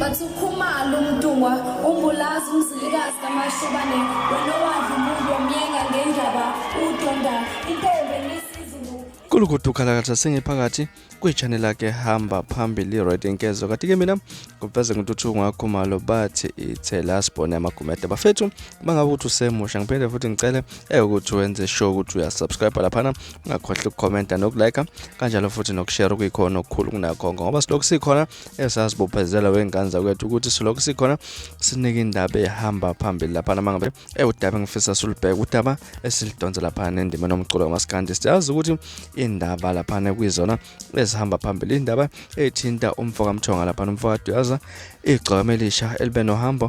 bathi ukhumalo umdungwa umbulazi umzilikazi kamashobane wena wadla umuntu wamyenga ngendaba udonda intombi nesizulu Kulukudukhalakatha sengiphakathi kwi-channel yakhe hamba phambili radio Nkezo kanti ke mina ngubeze ngintuthu ngakhumalo bathi ithela sibone amagumede bafethu mangabe uthi usemusha ngiphinde futhi ngicele ukuthi wenze sure ukuthi uyasubscribe lapha ungakhohlwa ukucomment nokulike kanjalo futhi nokushare kuyikhona okukhulu kunakho ngoba silokhu sikhona esazibophezela wengane zakwethu ukuthi silokhu sikhona sinike indaba ehamba phambili lapha mangabe udaba engifisa sulibheka udaba esilidonsa lapha nendima nomculo kamaskandi siyazi ukuthi indaba lapha kuyizona ezihamba phambili indaba ethinta umfoka Mthonga lapha umfoka Dwaza igcwame elisha elibe nohambo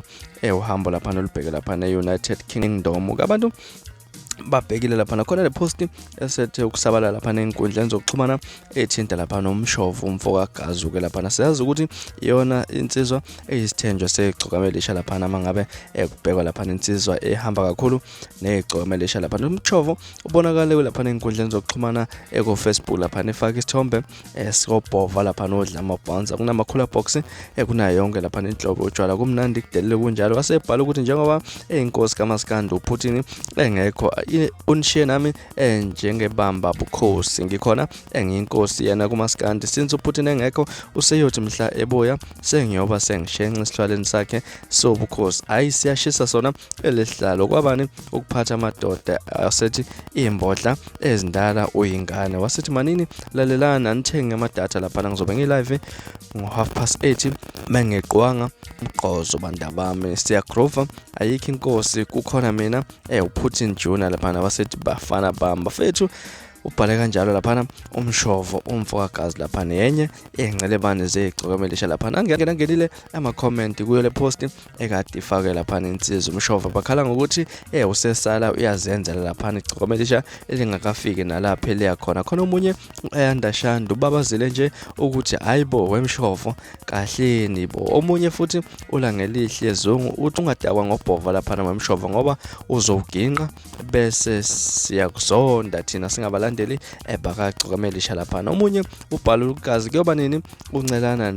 uhambo lapha olubheke lapha eUnited Kingdom abantu babhekile lapha khona le post esethe ukusabalala lapha enkundleni zokuxhumana ethinta lapha noMshovo umfoka ngazo ke lapha siyazi ukuthi iyona insizwa eyisithenjwa segcokamelisha lapha mangabe ekubhekwa lapha insizwa ehamba kakhulu negcokamelisha lapha uMshovo ubonakala lapha enkundleni zokuxhumana eko Facebook lapha efaka isithombe esikobhova lapha nodla amabhanza kunamakhula box kunayo yonke lapha inhlobo utshwala kumnandi kudelele kunjalo wasebhala ukuthi njengoba einkosi kaMaskandi uPutin engekho unishiye nami njengebamba bukhosi ngikhona engiyinkosi yena kuMaskandi since uPutin engekho useyothi mhla ebuya sengiyoba sengishenqa isihlaleni sakhe sobukhosi ayisiyashisa sona elihlalo kwabani ukuphatha amadoda asethi imbodla ezindala uyingane wasithi manini lalelana nithenge amadatha lapha ngizobe ngi-live ngo8:30 mengeqwanga umqozo bandabami siyagrova ayikho inkosi kukhona mina uPutin Junior lapha wasethi bafana bamba fethu ubhale kanjalo lapha uMshovo umfoka gazi lapha yenye engcelebane zegcokamelisha lapha ngenile ama comment kuyo le post ekade ifake lapha insizwa uMshovo bakhala ngokuthi usesala uyazenzela lapha igcokamelisha elingakafiki nalapha eliya khona omunye uyandashanda ubabazile nje ukuthi hayibo weMshovo kahleni bo omunye futhi ulangelihle ezungu uthi ungadakwa ngobhova lapha weMshovo ngoba uzowuginqa bese siyakuzonda thina singabala bakagcokamelisha lapha omunye ubhala ugazi kuyoba nini uncelana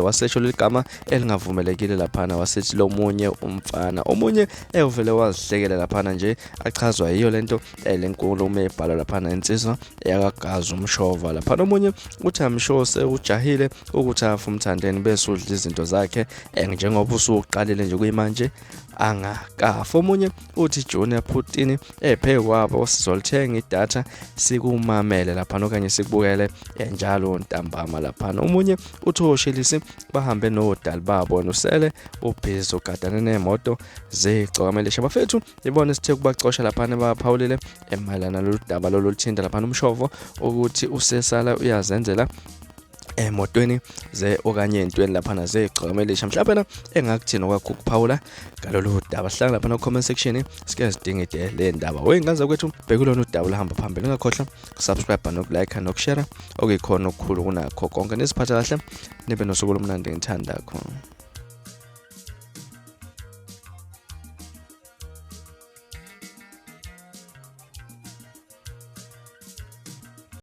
wasesho ligama elingavumelekile lapha wasethi lo munye umfana omunye uvele wazihlekela lapha nje achazwa yiyo lento lenkulumo ebhala lapha insizwa yakagazi uMshovo lapha omunye uthi amshose ujahile ukuthi afa uMthandeni bese udla izinto zakhe njengoba usuqalile nje kuyimanje angakafa omunye uthi Junior Putin epheke kwabo sizolithenga idatha sikumamele lapha okanye sikubukele njalo ntambama lapha omunye uthi oshelisi bahambe nodali babo nosele ubhizi ugadane nemoto zegcokamelisha bafethu ibona sithe kubacosha lapha baphawulile emalana lolu daba loluthinta lapha uMshovo ukuthi usesala uyazenzela emotweni okanye entweni lapha zegcokamelisha mhlawumbe engakuthina kwakho ukuphawula ngalolu daba sihlanga lapha no comment section sike sidingide le ndaba wengaza kwethu bekulona udaba lahamba phambili ungakhohlwa subscribe nokulike nokushare okuyikhona okukhulu kunakho konke nisiphatha kahle nibe nosuku lomnandi ngithanda khona.